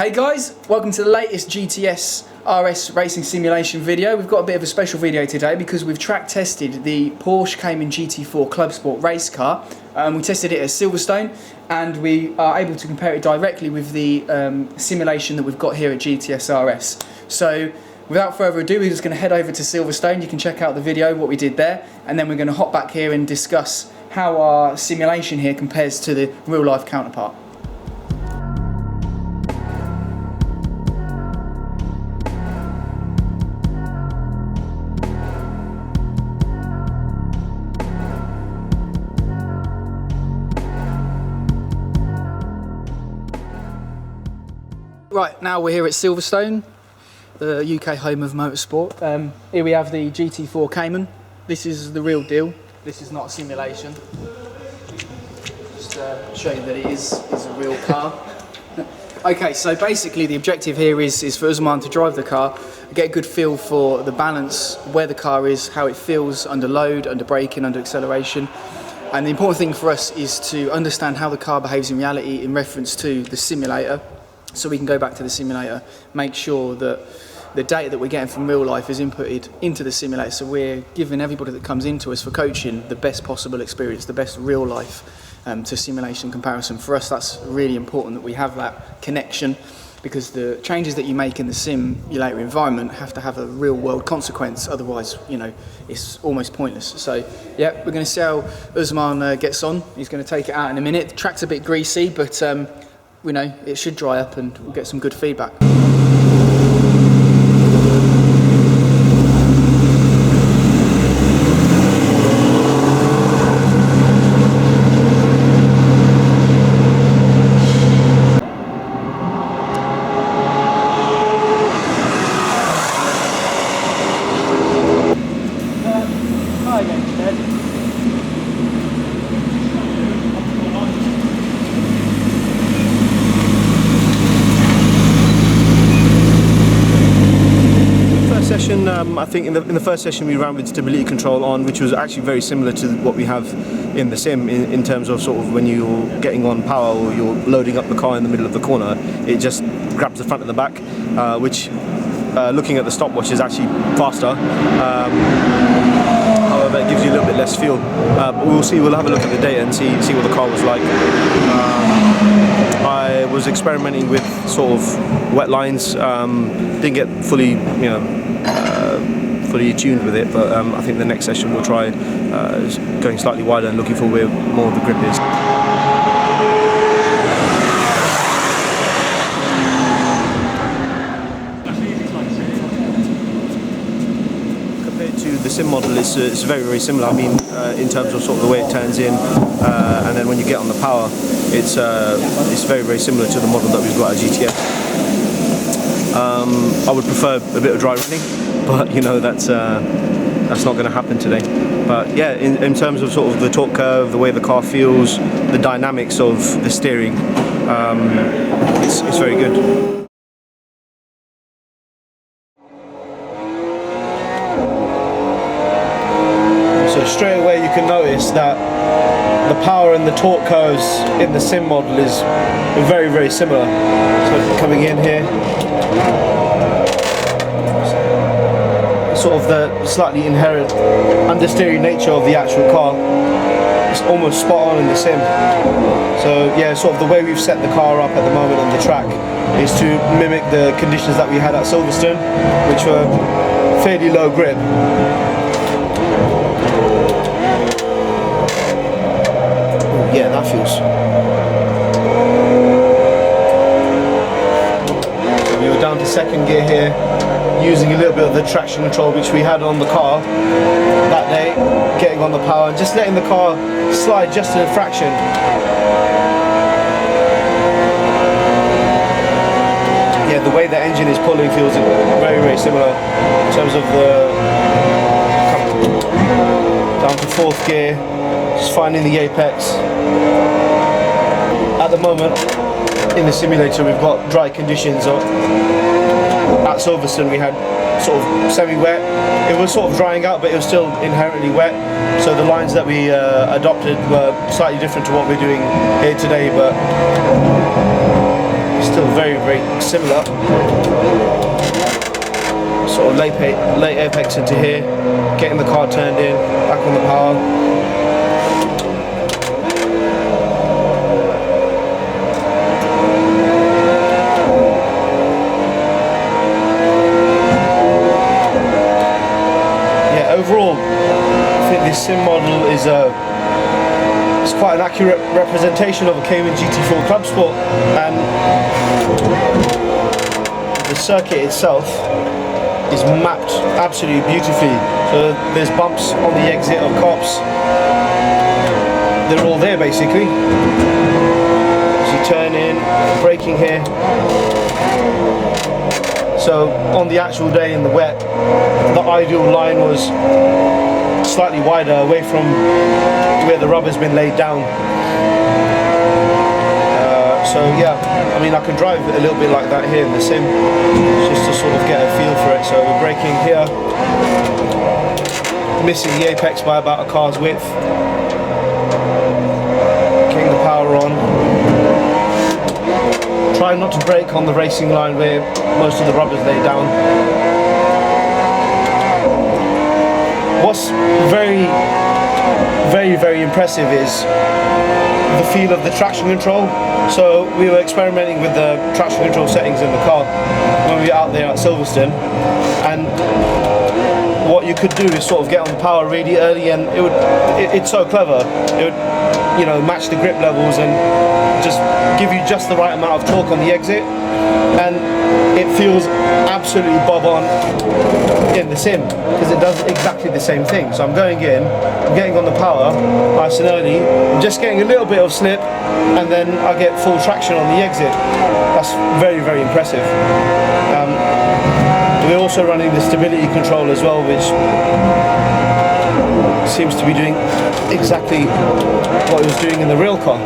Hey guys, welcome to the latest GTS RS racing simulation video. We've got a bit of a special video today because we've track tested the Porsche Cayman GT4 Clubsport race car. We tested it at Silverstone and we are able to compare it directly with the simulation that we've got here at GTS RS. So without further ado, we're just going to head over to Silverstone. You can check out the video, what we did there, and then we're going to hop back here and discuss how our simulation here compares to the real life counterpart. Right, now we're here at Silverstone, the UK home of motorsport. Here we have the GT4 Cayman. This is the real deal. This is not a simulation. Just show you that it is a real car. Okay, so basically the objective here is for Usman to drive the car, get a good feel for the balance, where the car is, how it feels under load, under braking, under acceleration. And the important thing for us is to understand how the car behaves in reality in reference to the simulator. So we can go back to the simulator, make sure that the data that we're getting from real life is inputted into the simulator, so we're giving everybody that comes into us for coaching the best possible experience, the best real life to simulation comparison. For us, that's really important that we have that connection, because the changes that you make in the simulator environment have to have a real world consequence, otherwise, you know, it's almost pointless. So yeah, we're going to see how Usman gets on. He's going to take it out in a minute. The track's a bit greasy, but we know it should dry up and we'll get some good feedback. Hi again, Ted. I think in the first session we ran with stability control on, which was actually very similar to what we have in the sim in terms of sort of when you're getting on power or you're loading up the car in the middle of the corner, it just grabs the front and the back, which looking at the stopwatch is actually faster. However, it gives you a little bit less fuel. But we'll see. We'll have a look at the data and see what the car was like. I was experimenting with sort of wet lines. Didn't get fully, fully tuned with it, but I think the next session we'll try going slightly wider and looking for where more of the grip is. Compared to the sim model, it's very, very similar. I mean, in terms of sort of the way it turns in, and then when you get on the power, it's very, very similar to the model that we've got at GTS. I would prefer a bit of dry running, but you know that's not going to happen today. But yeah, in terms of sort of the torque curve, the way the car feels, the dynamics of the steering, it's very good. So straight away you can notice that the power and the torque curves in the sim model is very, very similar. So coming in here, sort of the slightly inherent understeering nature of the actual car, it's almost spot on in the sim. So yeah, sort of the way we've set the car up at the moment on the track is to mimic the conditions that we had at Silverstone, which were fairly low grip. Yeah, that feels. So we were down to second gear here, using a little bit of the traction control which we had on the car that day, getting on the power and just letting the car slide just a fraction. Yeah, the way the engine is pulling feels very, very similar in terms of the down to fourth gear. Just finding the apex. At the moment, in the simulator, we've got dry conditions. At Silverstone, we had sort of semi-wet. It was sort of drying out, but it was still inherently wet. So the lines that we adopted were slightly different to what we're doing here today, but still very, very similar. Sort of late apex into here, getting the car turned in, back on the power. Yeah, overall, I think this sim model is it's quite an accurate representation of a Cayman GT4 Clubsport, and the circuit itself is mapped absolutely beautifully. So there's bumps on the exit of cops. They're all there basically. As you turn in, braking here. So on the actual day in the wet, the ideal line was slightly wider away from where the rubber's been laid down. So yeah, I mean, I can drive it a little bit like that here in the sim, just to sort of get a feel for it. So we're braking here, missing the apex by about a car's width, getting the power on, trying not to brake on the racing line where most of the rubber's laid down. What's very, very, very impressive is the feel of the traction control. So we were experimenting with the traction control settings in the car when we were out there at Silverstone, and what you could do is sort of get on the power really early, and it's so clever. It would, you know, match the grip levels and just give you just the right amount of torque on the exit, and it feels absolutely bob on in the sim because it does exactly the same thing. So I'm going in, I'm getting on the power nice and early, I'm just getting a little bit of slip, and then I get full traction on the exit. That's very, very impressive. We're also running the stability control as well, which seems to be doing exactly what it was doing in the real car.